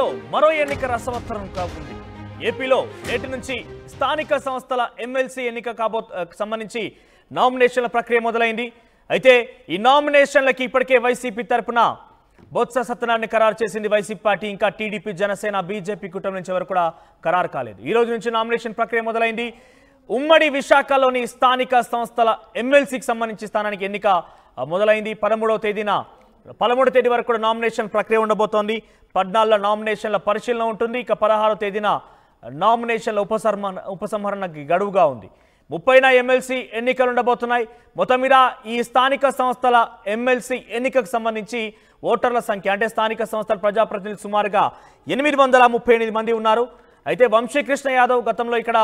ఏపీలో మరో ఎన్నిక రసవత్తరం కాకుంది. ఏపీలో నేటి నుంచి స్థానిక సంస్థల ఎమ్మెల్సీ ఎన్నిక సంబంధించి నామినేషన్ల ప్రక్రియ మొదలైంది. అయితే ఈ నామినేషన్లకి ఇప్పటికే వైసీపీ తరపున బొత్స సత్యనారాయణ ఖరారు చేసింది వైసీపీ పార్టీ. ఇంకా టీడీపీ, జనసేన, బీజేపీ కూటమి నుంచి ఎవరు కూడా ఖరారు కాలేదు. ఈ రోజు నుంచి నామినేషన్ ప్రక్రియ మొదలైంది. ఉమ్మడి విశాఖలోని స్థానిక సంస్థల ఎమ్మెల్సీకి సంబంధించి స్థానానికి ఎన్నిక మొదలైంది. 13వ తేదీ వరకు కూడా నామినేషన్ ప్రక్రియ ఉండబోతోంది. 14 నామినేషన్ల పరిశీలన ఉంటుంది. ఇక 16వ తేదీన నామినేషన్ల ఉపసంహరణకి గడువుగా ఉంది. 30న ఎమ్మెల్సీ ఎన్నికలు ఉండబోతున్నాయి. మొత్తం మీద ఈ స్థానిక సంస్థల ఎమ్మెల్సీ ఎన్నికకు సంబంధించి ఓటర్ల సంఖ్య అంటే స్థానిక సంస్థల ప్రజాప్రతినిధులు సుమారుగా 838 మంది ఉన్నారు. అయితే వంశీకృష్ణ యాదవ్ గతంలో ఇక్కడ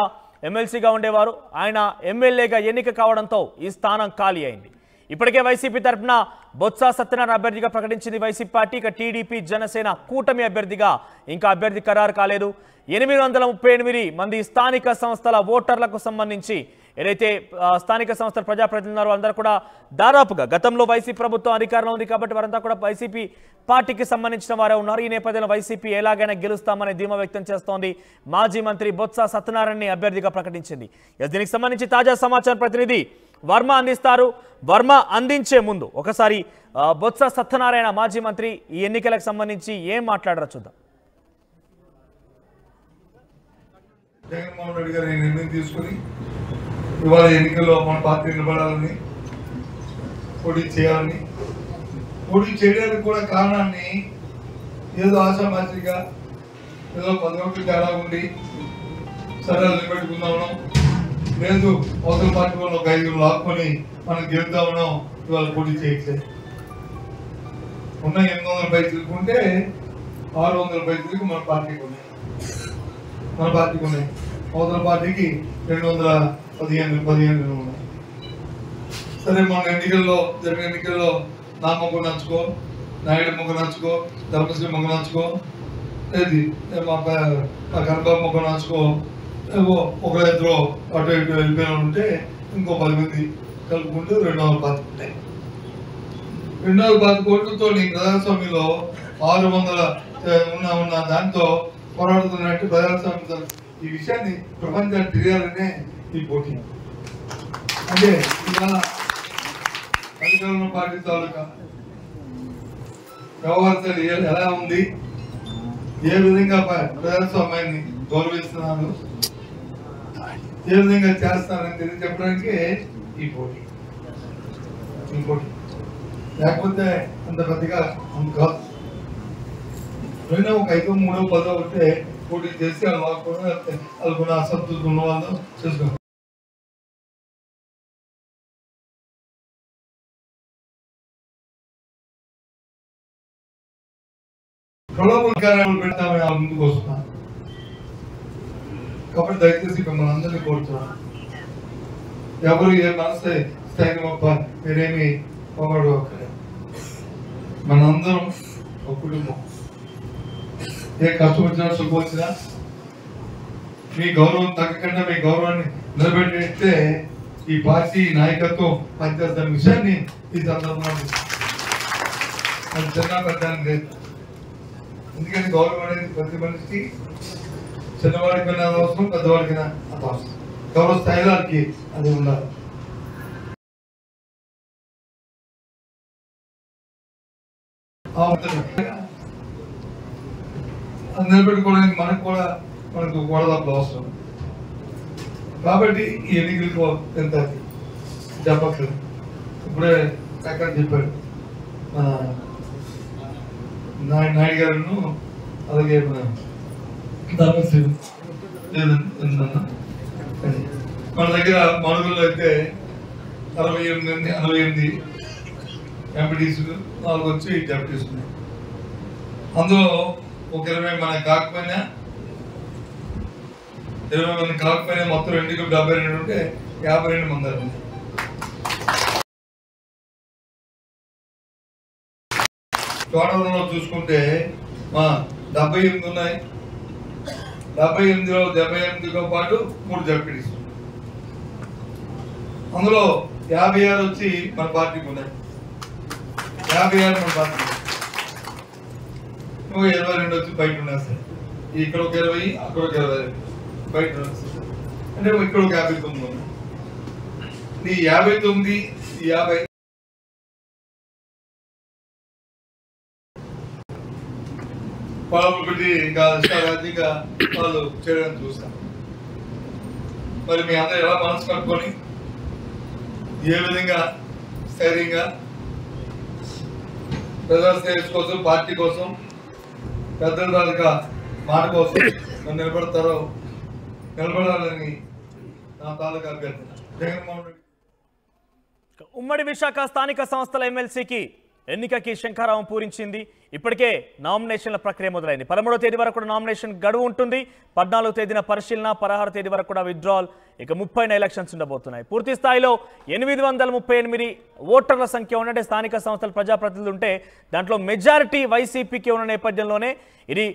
ఎమ్మెల్సీగా ఉండేవారు. ఆయన ఎమ్మెల్యేగా ఎన్నిక కావడంతో ఈ స్థానం ఖాళీ అయింది. ఇప్పటికే వైసీపీ తరఫున బొత్స సత్యనారాయణ అభ్యర్థిగా ప్రకటించింది వైసీపీ పార్టీ. ఇక టీడీపీ, జనసేన కూటమి అభ్యర్థిగా ఇంకా అభ్యర్థి ఖరారు కాలేదు. 838 మంది స్థానిక సంస్థల ఓటర్లకు సంబంధించి ఏదైతే స్థానిక సంస్థల ప్రజాప్రతినిధులు ఉన్నారో అందరూ కూడా దాదాపుగా గతంలో వైసీపీ ప్రభుత్వం అధికారంలో ఉంది కాబట్టి వారంతా కూడా వైసీపీ పార్టీకి సంబంధించిన వారే ఉన్నారు. ఈ నేపథ్యంలో వైసీపీ ఎలాగైనా గెలుస్తామనే ధీమా వ్యక్తం చేస్తోంది. మాజీ మంత్రి బొత్స సత్యనారాయణని అభ్యర్థిగా ప్రకటించింది. దీనికి సంబంధించి తాజా సమాచారం ప్రతినిధి వర్మ అందిస్తారు. వర్మ అందించే ముందు ఒకసారి బొత్స సత్యనారాయణ మాజీ మంత్రి ఈ ఎన్నికలకు సంబంధించి ఏం మాట్లాడారో చూద్దాం. జగన్మోహన్ రెడ్డి గారు నిర్ణయం తీసుకుని ఇవాళ ఎన్నికల్లో మన పార్టీ నిలబడాలని, పోటీ చేయాలని, పోటీ చేయడానికి కూడా కారణాన్ని ఏదో ఆశామాసిగా ఏదో 10 ఓట్లు తేడా ఉండి సరే నిలబెట్టుకుందామనో, లేదు అవతల పార్టీ వాళ్ళు ఒక 5 లాక్కొని మనం గెలుద్దామనో ఇవాళ పోటీ చేయట్లేదు. ఉన్న 800 పైసలకు ఉంటే 600 పైసలకు మన పార్టీకి ఉన్నాయి. అవతల పార్టీకి 215 ఉన్నాయి. సరే మన జరిగిన ఎన్నికల్లో నా మొక్క నచ్చుకో, నాయుడు మొక్క నచ్చుకో, ధర్మశ్రీ మొక్క నచ్చుకో, లేదు మా కనబాబు మొక్క నచ్చుకో, ఒకరిద్దరు అటు ఇటు వెళ్ళిపోయిన ఉంటే ఇంకో 10 మంది కలుపుకుంటూ 210 ఉంటాయి. 210 కోట్లతో నీ ప్రజాస్వామ్యంలో 600 ఉన్న దాంతో పోరాడుతున్నట్టు ప్రజాస్వామ్యం ఈ విషయాన్ని ప్రపంచానికి తెలియాలనే ఈ పోటీ. అంటే ఇవాళ అధికారంలో పార్టీ తాలూకా వ్యవహారాలు ఎలా ఉంది, ఏ విధంగా ప్రజాస్వామ్యాన్ని గౌరవిస్తున్నారు, ఏ విధంగా చేస్తారని తెలియజెప్పడానికి ఈ పోటీ. లేకపోతే అంత పెద్దగా కాదు. ఒక 5, 3, 10 ఉంటే పోటీ చేసి వాళ్ళకున్న అసంతృప్తి ఉన్న వాళ్ళు చేసుకోవాలి. ప్రలోభ కార్యాలు పెడతామని వాళ్ళ ముందుకు వస్తున్నాను. కాబట్టి దయచేసి మిమ్మల్ని అందరినీ కోరుతున్నాను, ఎవరు ఏ మనసు స్థాయిని మీరేమి పొగడు. మనందరం ఒక కుటుంబం. ఏ కష్టం వచ్చినా, సుఖం వచ్చినా మీ గౌరవం తగ్గకుండా మీ గౌరవాన్ని నిలబెట్టే ఈ పార్టీ నాయకత్వం పనిచేస్తున్న విషయాన్ని ఈ సందర్భంగా అది చిన్న పెద్ద లేదు. ఎందుకంటే గౌరవం అనేది ప్రతి మనిషికి చిన్నవాడికైనా అవసరం, పెద్దవాడికైనా అంత అవసరం. గౌరవ స్థాయిలో అది ఉండాలి. నిలబెట్టుకోవడానికి మనకు గొడవలు అవసరం. కాబట్టి ఈ ఎన్నికలకు ఎంత చెప్పట్లేదు. ఇప్పుడే ఎక్కడ చెప్పాడు నాయుడు గారు, అలాగే ధర్మశ్రీ మన దగ్గర మనుగుల్లో అయితే 68 ఎంపీటీసీలు, 4 వచ్చి డెప్యూటీస్ ఉన్నాయి. అందులో ఒక 20 మంది కాకపోయినా మొత్తం 72 ఉంటే 52 మంది ఉంది. టోటల్లో చూసుకుంటే 78 ఉన్నాయి. 78తో పాటు 3 డెప్యూటీస్. అందులో 56 వచ్చి మన పార్టీకి ఉన్నాయి. 56 మన పార్టీ. ఇంకో 22 వచ్చి బయట ఉన్నాయి సార్. ఇక్కడ ఒక 20, అక్కడ ఒక 20 బయట ఉన్నాయి సార్. అంటే ఇక్కడ ఒక 59 ఉంది. ఈ 59, ఈ 50 ఒకటి ఇంకా అధిక వాళ్ళు చేయడం చూస్తాం. మరి మీ అందరూ ఎలా మనసు కట్టుకొని ఏ విధంగా స్థైర్యంగా ప్రజా శ్రేయస్ కోసం, పార్టీ కోసం, పెద్దల తాలూకా మాట కోసం నిలబడాలని నా తాలూకా అభ్యర్థన. జగన్మోహన్ రెడ్డి ఉమ్మడి విశాఖ స్థానిక సంస్థల ఎమ్మెల్సీకి ఎన్నికకి శంఖారావం పూరించింది. ఇప్పటికే నామినేషన్ల ప్రక్రియ మొదలైంది. 13వ తేదీ వరకు కూడా నామినేషన్ గడువు ఉంటుంది. 14వ తేదీన పరిశీలన, 16వ తేదీ వరకు కూడా విత్డ్రాల్, ఇక 30న ఎలక్షన్స్ ఉండబోతున్నాయి. పూర్తి స్థాయిలో 838 ఓటర్ల సంఖ్య ఉన్నట్టే స్థానిక సంస్థల ప్రజాప్రతినిధులు ఉంటే దాంట్లో మెజారిటీ వైసీపీకి ఉన్న నేపథ్యంలోనే ఇది